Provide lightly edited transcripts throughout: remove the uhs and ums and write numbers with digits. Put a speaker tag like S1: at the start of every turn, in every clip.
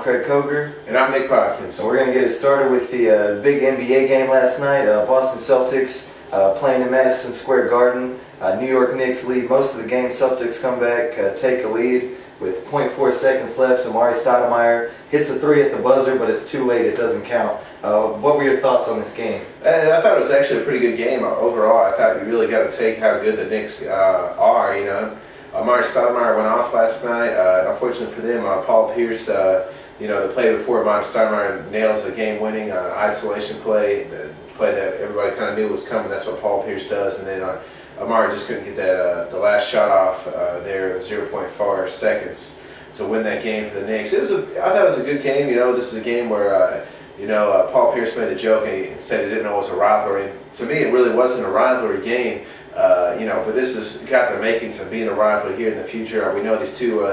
S1: And I'm Nick Podkins.
S2: So we're going to get it started with the big NBA game last night. Boston Celtics playing in Madison Square Garden. New York Knicks lead most of the game. Celtics come back, take a lead with 0.4 seconds left. Amari Stoudemire hits a three at the buzzer, but it's too late. It doesn't count. What were your thoughts on this game?
S1: I thought it was actually a pretty good game overall. I thought you really got to take how good the Knicks are, you know. Amari Stoudemire went off last night. Unfortunately for them, Paul Pierce, the play before Amari Stoudemire nails the game-winning isolation play, the play that everybody kind of knew was coming. That's what Paul Pierce does. And then Amari just couldn't get that the last shot off there, the 0.4 seconds to win that game for the Knicks. I thought it was a good game. You know, this is a game where Paul Pierce made the joke and he said he didn't know it was a rivalry. And to me, it really wasn't a rivalry game. But this has got the makings of being a rivalry here in the future. We know these two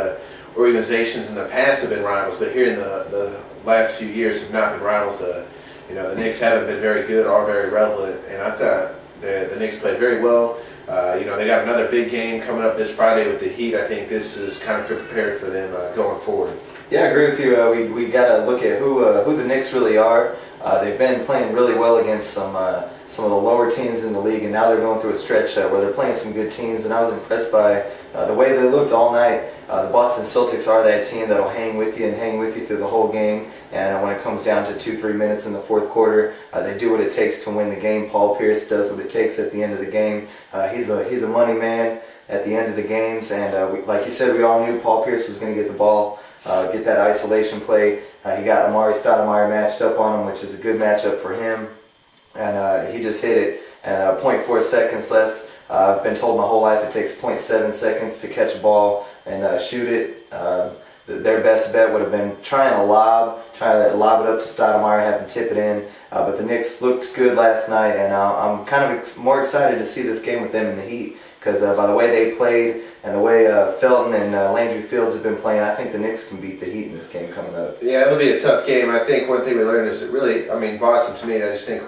S1: organizations in the past have been rivals, but here in the last few years have not been rivals. The Knicks haven't been very good or very relevant, and I thought the Knicks played very well. They got another big game coming up this Friday with the Heat. I think this is kind of prepared for them going forward.
S2: Yeah, I agree with you. We got to look at who the Knicks really are. They've been playing really well against some of the lower teams in the league, and now they're going through a stretch where they're playing some good teams, and I was impressed by the way they looked all night. The Boston Celtics are that team that'll hang with you through the whole game, and when it comes down to 2-3 minutes in the fourth quarter, they do what it takes to win the game. Paul Pierce does what it takes at the end of the game. He's a money man at the end of the games, and like you said, we all knew Paul Pierce was going to get the ball, get that isolation play. He got Amari Stoudemire matched up on him, which is a good matchup for him. And he just hit it, and 0.4 seconds left. I've been told my whole life it takes 0.7 seconds to catch a ball and shoot it. Their best bet would have been try to lob it up to Stoudemire, have him tip it in. But the Knicks looked good last night, and I'm kind of more excited to see this game with them in the Heat, because by the way they played and the way Felton and Landry Fields have been playing, I think the Knicks can beat the Heat in this game coming up.
S1: Yeah, it'll be a tough game. I think one thing we learned is that really, Boston, to me, I just think,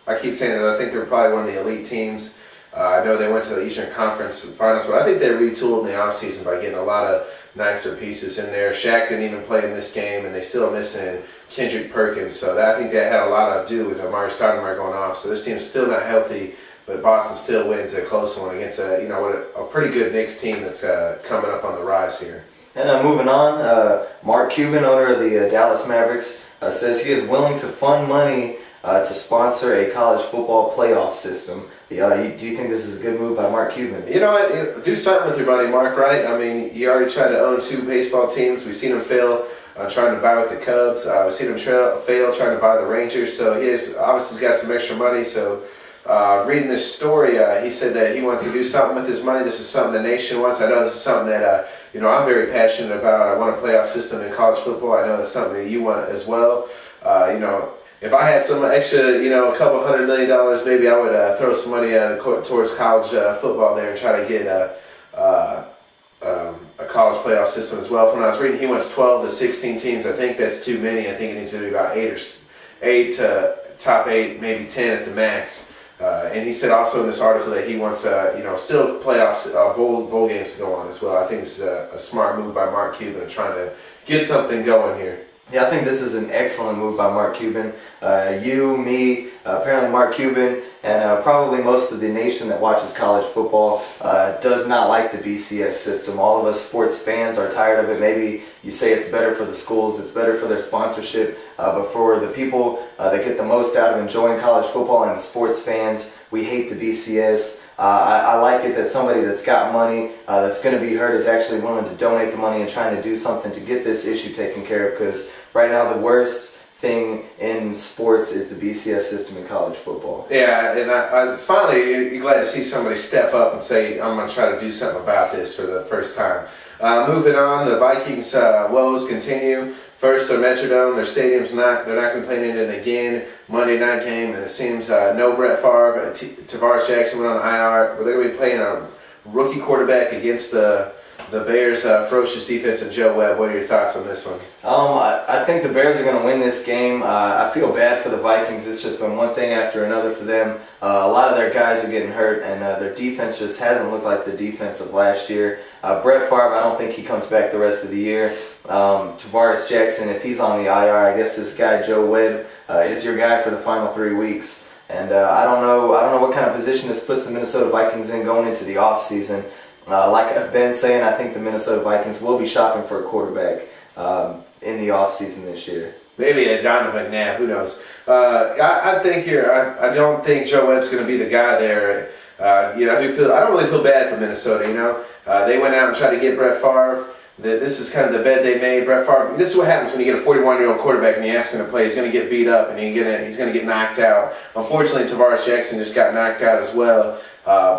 S1: I keep saying that I think they're probably one of the elite teams. I know they went to the Eastern Conference Finals, but I think they retooled in the offseason by getting a lot of nicer pieces in there. Shaq didn't even play in this game, and they still missing Kendrick Perkins. So I think that had a lot to do with Amari Stoudemire going off. So this team's still not healthy, but Boston still wins a close one against a pretty good Knicks team that's coming up on the rise here.
S2: And moving on, Mark Cuban, owner of the Dallas Mavericks, says he is willing to fund money to sponsor a college football playoff system. Do you think this is a good move by Mark Cuban?
S1: You know what? Do something with your buddy Mark, right? I mean, he already tried to own 2 baseball teams. We've seen him fail trying to buy with the Cubs. We've seen him fail trying to buy the Rangers. So he obviously got some extra money. So reading this story, he said that he wants to do something with his money. This is something the nation wants. I know this is something that I'm very passionate about. I want a playoff system in college football. I know that's something that you want as well. If I had some extra, a couple $100 million, maybe I would throw some money towards college football there and try to get a college playoff system as well. When I was reading, he wants 12 to 16 teams. I think that's too many. I think it needs to be about 8 to top 8, maybe 10 at the max. And he said also in this article that he wants, still playoffs, bowl games to go on as well. I think this is a smart move by Mark Cuban trying to get something going here.
S2: Yeah, I think this is an excellent move by Mark Cuban. Me, apparently Mark Cuban, and probably most of the nation that watches college football does not like the BCS system. All of us sports fans are tired of it. Maybe you say it's better for the schools, it's better for their sponsorship, but for the people that get the most out of enjoying college football and the sports fans, we hate the BCS. I like it that somebody that's got money, that's going to be hurt, is actually willing to donate the money and trying to do something to get this issue taken care of, because right now the worst thing in sports is the BCS system in college football.
S1: Yeah, and it's finally, you're glad to see somebody step up and say, I'm going to try to do something about this for the first time. Moving on, the Vikings' woes continue. First, their Metrodome, their stadium's they're not going to be playing in it again. Monday night game, and it seems no Brett Favre, Tavares Jackson went on the IR. They're going to be playing a rookie quarterback against the Bears' ferocious defense and Joe Webb. What are your thoughts on this one?
S2: I think the Bears are going to win this game. I feel bad for the Vikings. It's just been one thing after another for them. A lot of their guys are getting hurt, and their defense just hasn't looked like the defense of last year. Brett Favre, I don't think he comes back the rest of the year. Tavares Jackson, if he's on the IR, I guess this guy Joe Webb is your guy for the final 3 weeks. And I don't know what kind of position this puts the Minnesota Vikings in going into the offseason. Like I've been saying, I think the Minnesota Vikings will be shopping for a quarterback in the offseason this year.
S1: Maybe a Donovan Knapp, who knows? I think I don't think Joe Webb's going to be the guy there. I don't really feel bad for Minnesota. They went out and tried to get Brett Favre. This is kind of the bed they made. Brett Favre. This is what happens when you get a 41-year-old quarterback and you ask him to play. He's going to get beat up and he's going to get knocked out. Unfortunately, Tavares Jackson just got knocked out as well,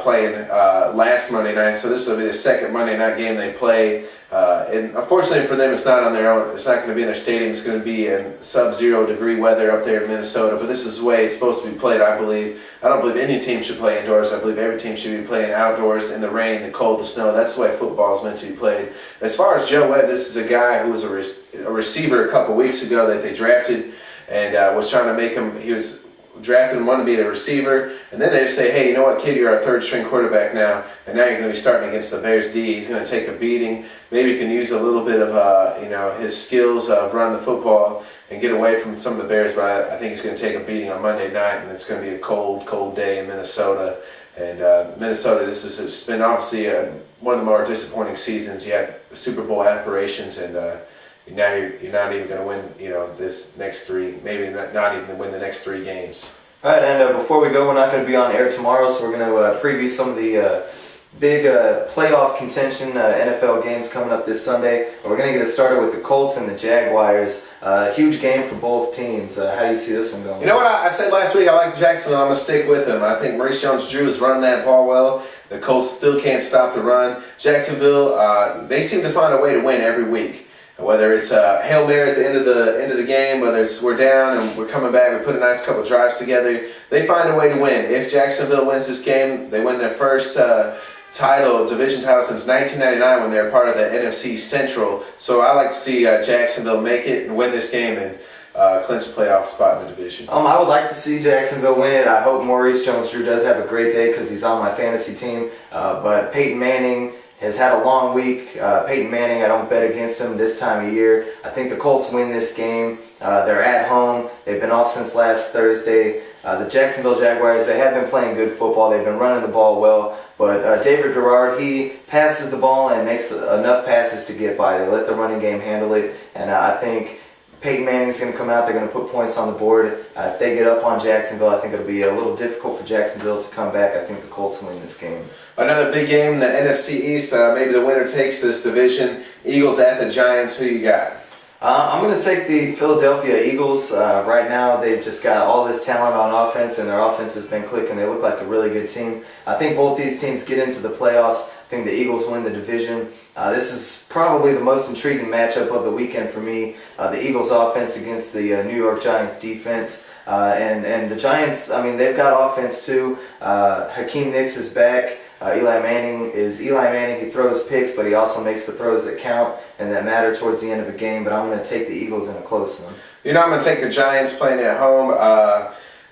S1: playing last Monday night. So this will be the second Monday night game they play. And unfortunately for them, it's not on their own. It's not going to be in their stadium. It's going to be in sub-zero degree weather up there in Minnesota. But this is the way it's supposed to be played, I believe. I don't believe any team should play indoors. I believe every team should be playing outdoors in the rain, the cold, the snow. That's the way football is meant to be played. As far as Joe Webb, this is a guy who was a receiver a couple weeks ago that they drafted and was trying to make him. He was drafted and wanted to be a receiver, and then they say, hey, you know what, kid, you're our third-string quarterback now, and now you're going to be starting against the Bears D. He's going to take a beating. Maybe he can use a little bit of his skills of running the football and get away from some of the Bears, but I think he's going to take a beating on Monday night, and it's going to be a cold, cold day in Minnesota. And Minnesota, it's been obviously one of the more disappointing seasons. You had Super Bowl aspirations, and now you're not even going to win, this next three, maybe not even win the next 3 games.
S2: All right, and before we go, we're not going to be on air tomorrow, so we're going to preview some of the big playoff contention NFL games coming up this Sunday. We're going to get it started with the Colts and the Jaguars. Huge game for both teams. How do you see this one going?
S1: You know what I said last week? I like Jacksonville. I'm going to stick with him. I think Maurice Jones-Drew is running that ball well. The Colts still can't stop the run. Jacksonville, they seem to find a way to win every week. Whether it's Hail Mary at the end of the game, whether it's we're down and we're coming back, we put a nice couple drives together, they find a way to win. If Jacksonville wins this game, they win their first division title since 1999 when they were part of the NFC Central. So I like to see Jacksonville make it and win this game and clinch a playoff spot in the division.
S2: I would like to see Jacksonville win it. I hope Maurice Jones-Drew does have a great day because he's on my fantasy team. But Peyton Manning has had a long week. Peyton Manning, I don't bet against him this time of year. I think the Colts win this game. They're at home. They've been off since last Thursday. The Jacksonville Jaguars, they have been playing good football. They've been running the ball well. But David Garrard, he passes the ball and makes enough passes to get by. They let the running game handle it. And I think Peyton Manning's going to come out. They're going to put points on the board. If they get up on Jacksonville, I think it'll be a little difficult for Jacksonville to come back. I think the Colts win this game.
S1: Another big game in the NFC East. Maybe the winner takes this division. Eagles at the Giants. Who you got?
S2: I'm going to take the Philadelphia Eagles. Right now, they've just got all this talent on offense, and their offense has been clicking. They look like a really good team. I think both these teams get into the playoffs. I think the Eagles win the division. This is probably the most intriguing matchup of the weekend for me. The Eagles' offense against the New York Giants' defense. And the Giants, they've got offense too. Hakeem Nicks is back. Eli Manning. He throws picks, but he also makes the throws that count and that matter towards the end of a game. But I'm going to take the Eagles in a close one.
S1: I'm going to take the Giants playing at home.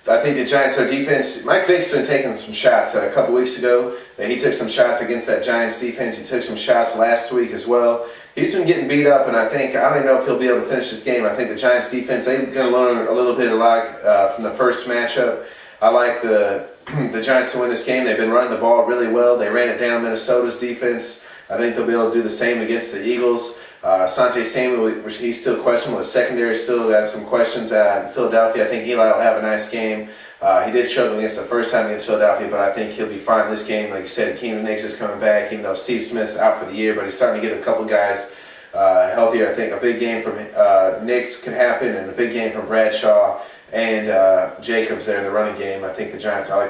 S1: I think the Giants, their defense, Mike Vick's been taking some shots. A couple weeks ago, he took some shots against that Giants defense. He took some shots last week as well. He's been getting beat up, and I don't know if he'll be able to finish this game. I think the Giants defense, they're going to learn a little bit from the first matchup. I like the Giants to win this game. They've been running the ball really well. They ran it down Minnesota's defense. I think they'll be able to do the same against the Eagles. Asante Samuel, which he's still questionable. The secondary still got some questions in Philadelphia. I think Eli will have a nice game. He did struggle against the first time against Philadelphia, but I think he'll be fine this game. Like you said, Hakeem Nicks is coming back, even though Steve Smith's out for the year, but he's starting to get a couple guys healthier. I think a big game from Nicks could happen, and a big game from Bradshaw and Jacobs there in the running game. I like the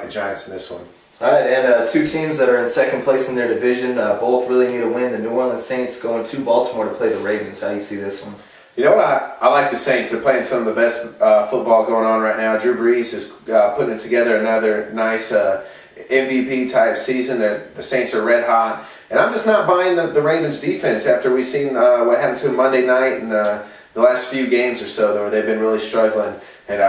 S1: Giants in this one.
S2: All right, and two teams that are in second place in their division, both really need a win. The New Orleans Saints going to Baltimore to play the Ravens. How do you see this one?
S1: You know what? I like the Saints. They're playing some of the best football going on right now. Drew Brees is putting it together another nice MVP-type season. The Saints are red hot. And I'm just not buying the Ravens' defense after we've seen what happened to them Monday night and the last few games or so where they've been really struggling. And,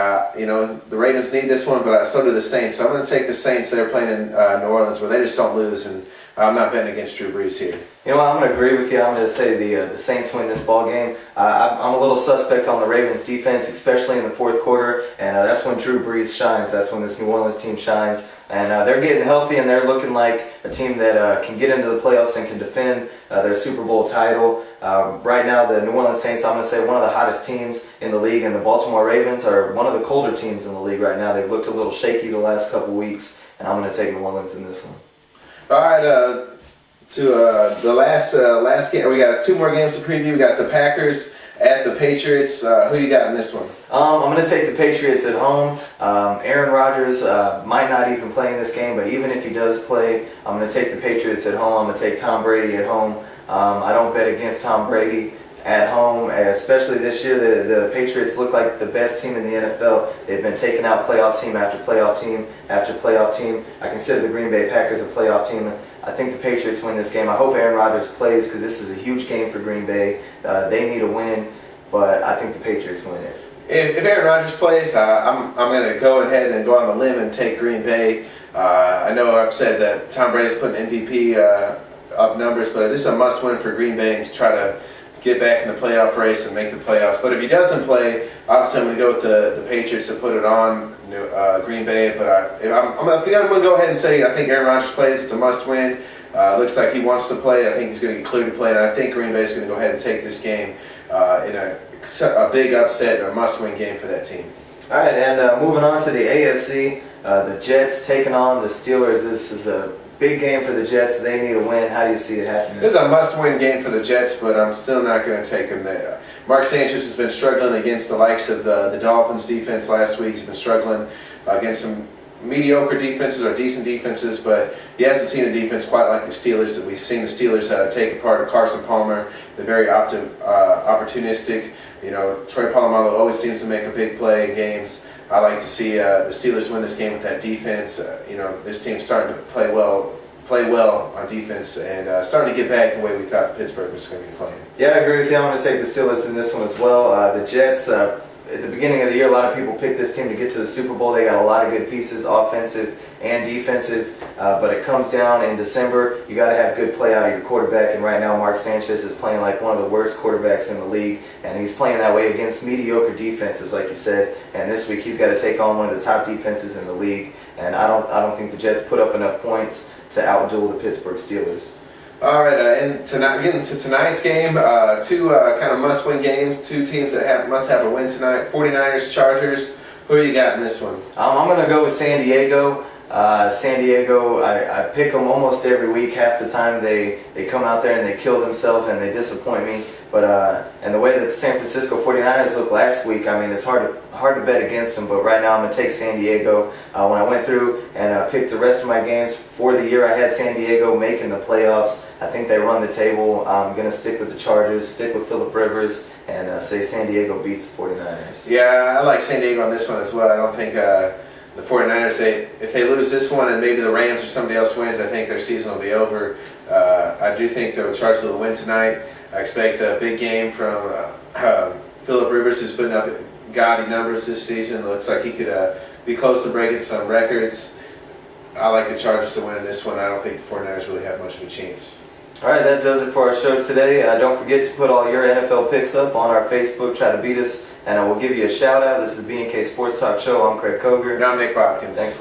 S1: the Ravens need this one, but so do the Saints. So I'm going to take the Saints. They're playing in New Orleans where they just don't lose. And I'm not betting against Drew Brees here.
S2: You know what, I'm going to agree with you. I'm going to say the Saints win this ball game. I'm a little suspect on the Ravens defense, especially in the fourth quarter, and that's when Drew Brees shines. That's when this New Orleans team shines. And they're getting healthy, and they're looking like a team that can get into the playoffs and can defend their Super Bowl title. Right now, the New Orleans Saints, I'm going to say, one of the hottest teams in the league, and the Baltimore Ravens are one of the colder teams in the league right now. They've looked a little shaky the last couple weeks, and I'm going to take New Orleans in this one.
S1: All right, to the last game, we got 2 more games to preview. We got the Packers at the Patriots. Who you got in this one?
S2: I'm going to take the Patriots at home. Aaron Rodgers might not even play in this game, but even if he does play, I'm going to take the Patriots at home. I'm going to take Tom Brady at home. I don't bet against Tom Brady at home, especially this year. The Patriots look like the best team in the NFL. They've been taking out playoff team after playoff team after playoff team. I consider the Green Bay Packers a playoff team. I think the Patriots win this game. I hope Aaron Rodgers plays because this is a huge game for Green Bay. They need a win, but I think the Patriots win it.
S1: If Aaron Rodgers plays, I'm going to go ahead and go on the limb and take Green Bay. I know I've said that Tom Brady's putting MVP up numbers, but this is a must-win for Green Bay to try to get back in the playoff race and make the playoffs. But if he doesn't play, obviously I'm going to go with the Patriots to put it on Green Bay. But I'm going to go ahead and say I think Aaron Rodgers plays. It's a must-win. Looks like he wants to play. I think he's going to get cleared to play, and I think Green Bay is going to go ahead and take this game in a big upset and a must-win game for that team.
S2: All right, and moving on to the AFC, the Jets taking on the Steelers. This is a big game for the Jets. They need a win. How do you see it happening?
S1: This is a must-win game for the Jets, but I'm still not going to take them there. Mark Sanchez has been struggling against the likes of the Dolphins defense last week. He's been struggling against some mediocre defenses or decent defenses, but he hasn't seen a defense quite like the Steelers. We've seen the Steelers take apart of Carson Palmer. They're very opportunistic. You know, Troy Polamalu always seems to make a big play in games. I like to see the Steelers win this game with that defense. This team's starting to play well on defense and starting to get back the way we thought Pittsburgh was going to be playing.
S2: Yeah, I agree with you. I'm going to take the Steelers in this one as well. The Jets, at the beginning of the year, a lot of people picked this team to get to the Super Bowl. They got a lot of good pieces, offensive and defensive, but it comes down in December. You got to have good play out of your quarterback, and right now Mark Sanchez is playing like one of the worst quarterbacks in the league, and he's playing that way against mediocre defenses, like you said. And this week he's got to take on one of the top defenses in the league, and I don't think the Jets put up enough points to outduel the Pittsburgh Steelers.
S1: All right, and getting to tonight's game, 2 kind of must-win games, 2 teams that must have a win tonight. 49ers, Chargers. Who you got in this one?
S2: I'm going to go with San Diego. San Diego, I pick them almost every week. Half the time they come out there and they kill themselves and they disappoint me. But and the way that the San Francisco 49ers looked last week, I mean, it's hard to bet against them. But right now I'm going to take San Diego. When I went through and picked the rest of my games for the year, I had San Diego making the playoffs. I think they run the table. I'm going to stick with the Chargers, stick with Phillip Rivers, and say San Diego beats the 49ers.
S1: Yeah, I like San Diego on this one as well. I don't think the 49ers, if they lose this one and maybe the Rams or somebody else wins, I think their season will be over. I do think the Chargers will win tonight. I expect a big game from Phillip Rivers, who's putting up gaudy numbers this season. It looks like he could be close to breaking some records. I like the Chargers to win in this one. I don't think the 49ers really have much of a chance.
S2: All right, that does it for our show today. Don't forget to put all your NFL picks up on our Facebook. Try to beat us, and we'll give you a shout out. This is BnK Sports Talk Show. I'm Craig Koger.
S1: And I'm Nick Watkins.
S2: Thanks for